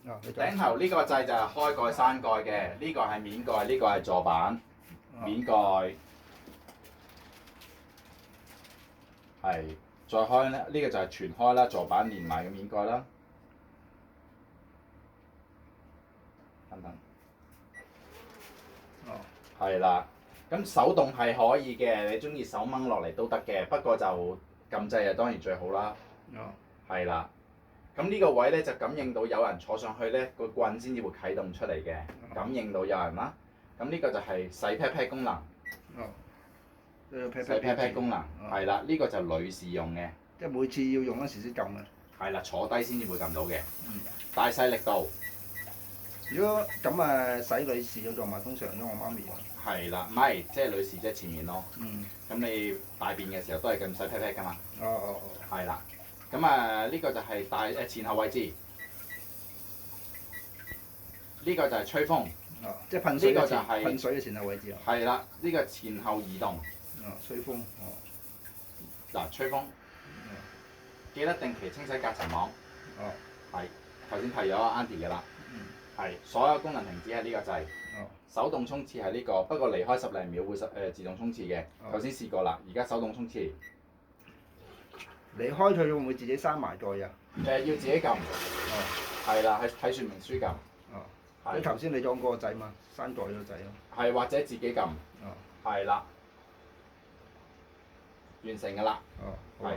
頂頭呢個掣就係開蓋閂蓋嘅，呢個係面蓋，呢個係座板面蓋。係，再開咧，呢個就係全開啦，座板連埋嘅面蓋啦。等等。係啦，咁手動係可以嘅，你中意手掹落嚟都得嘅，不過就撳掣啊當然最好啦。係啦，咁呢個位咧就感應到有人坐上去咧，個棍先至會啟動出嚟嘅，感應到有人啦。咁呢個就係洗 pat pat 功能。洗 pat pat 功能係啦，呢個就女士用嘅。即係每次要用嗰時先撳嘅。係啦，坐低先至會撳到嘅。大細力度。如果咁啊，洗女士嗰度咪通常用我媽咪用。係啦，唔係即係女士即係前面咯。咁你大便嘅時候都係咁洗 pat pat 㗎嘛。係啦，咁啊呢個就係前後位置。呢個就係吹風。即係噴水。呢個就係噴水嘅前後位置。係啦，呢個前後移動。吹風。嗱，吹風。記得定期清洗隔塵網。係，頭先提咗 Andy 嘅啦。係，所有功能停止係呢個掣。手動沖廁係呢個，不過離開10零秒會自動沖廁嘅。頭先試過啦，而家手動沖廁。離開佢會唔會自己閂埋蓋啊？要自己撳。係啦，睇說明書撳。你頭先你裝嗰個掣嘛，閂蓋嗰個掣咯。係，或者自己撳。係啦。完成㗎啦。係。